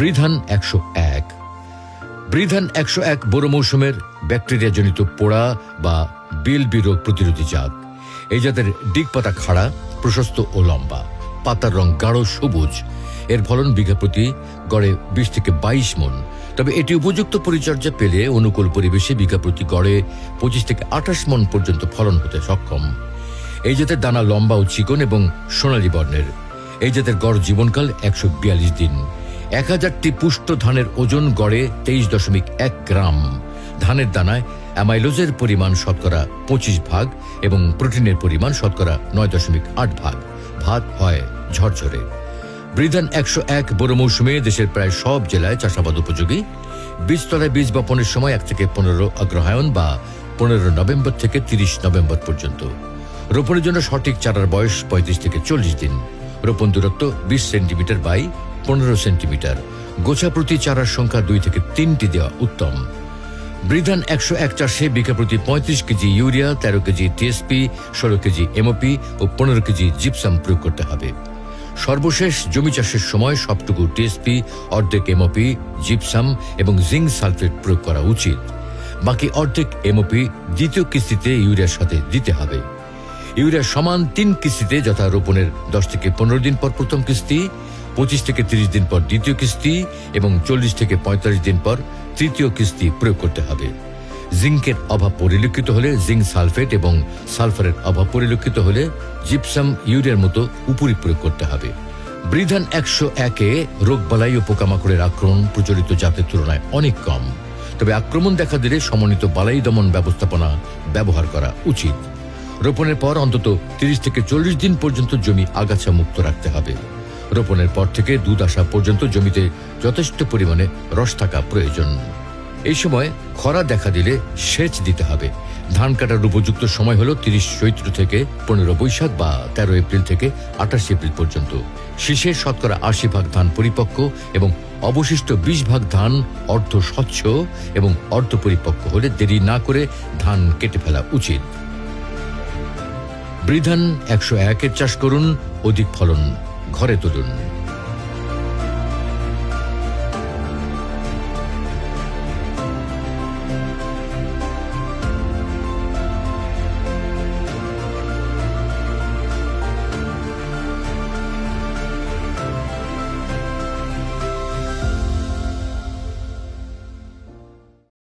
বৃধান 101। বৃধান 101 বোরো মৌসুমের ব্যাকটেরিয়াজনিত পোড়া বা বিলবি রোগ প্রতিরোধী জাত। এই জাতের ডিগ পাতা খাড়া, প্রশস্ত ও লম্বা, পাতার রং গাঢ় সবুজ। এর ফলন বিঘা প্রতি গড়ে 20 থেকে 22 মণ। তবে এটি উপযুক্ত পরিচর্যা পেলে অনুকূল পরিবেশে বিঘা প্রতি গড়ে 25 থেকে 28 মণ পর্যন্ত ফলন হতে সক্ষম। এই জাতের দানা লম্বা ও চিকন এবং সোনালী বর্ণের। এই জাতের গড় জীবনকাল 142 দিন। 1000টি পুষ্ট ধানের ওজন গড়ে 23.1 গ্রাম। ধানের দানায় অ্যামাইলোজের পরিমাণ শতকরা 25% এবং প্রোটিনের পরিমাণ শতকরা 9.8 ভাগ। ভাত হয় ঝরঝরে। বৃধান 101 বোরো মৌসুমে দেশের প্রায় সব জেলায় চাষাবাদ উপযোগী। বীজতলায় বীজ বপনের সময় 1 থেকে 15 অগ্রহায়ণ বা 15 নভেম্বর থেকে 30 নভেম্বর পর্যন্ত। রোপণের জন্য সঠিক চারার বয়স 35 থেকে 40 দিন। রোপণ দূরত্ব 20 সেন্টিমিটার বাই 15 সেন্টিমিটার। গোছা প্রতি চারার সংখ্যা 2 থেকে 3টি দেওয়া উত্তম। বৃধান 101 চাষে বিঘা প্রতি 35 kg urea, 13 kg TSP, 16 kg MOP ও 15 কেজি জিপসাম প্রয়োগ করতে হবে। সর্বশেষ জমি চাষের সময় সবটুকু টিএসপি, অর্ধেক এমওপি, জিপসাম এবং জিঙ্ক সালফেট প্রয়োগ করা উচিত। বাকি অর্ধেক এমওপি দ্বিতীয় কিস্তিতে ইউরিয়ার সাথে দিতে হবে। ইউরিয়া সমান 3 কিস্তিতে, যথা রোপণের 10 থেকে 15 দিন পর প্রথম কিস্তি, 25 থেকে 30 দিন পর দ্বিতীয় কিস্তি এবং 40 থেকে 45 দিন পর তৃতীয় কিস্তি প্রয়োগ করতে হবে। জিঙ্কের অভাব পরিলক্ষিত হলে জিঙ্ক সালফেট এবং সালফারের অভাব পরিলক্ষিত হলে জিপসাম ইউরিয়ার মতো উপরি প্রয়োগ করতে হবে। বৃধান 101-এ রোগবালাই ও পোকামাকড়ের আক্রমণ প্রচলিত জাতের তুলনায় অনেক কম। তবে আক্রমণ দেখা দিলে সমন্বিত বালাই দমন ব্যবস্থাপনা ব্যবহার করা উচিত। রোপণের পর অন্তত 30 থেকে 40 দিন পর্যন্ত জমি আগাছা মুক্ত রাখতে হবে। রোপণের পর থেকে দুধ আসা পর্যন্ত জমিতে যথেষ্ট পরিমাণে রস থাকা প্রয়োজন। এই সময় খরা দেখা দিলে সেচ দিতে হবে। ধান কাটার উপযুক্ত সময় হলো 30 চৈত্র থেকে 15 বৈশাখ বা 13 এপ্রিল থেকে 28 এপ্রিল পর্যন্ত। শীষের শতকরা 80% ধান পরিপক্ক এবং অবশিষ্ট 20% ধান অর্ধ স্বচ্ছ এবং অর্ধ পরিপক্ক হলে দেরি না করে ধান কেটে ফেলা উচিত। বৃধান 101-এর চাষ করুন, অধিক ফলন ঘরে তুলুন।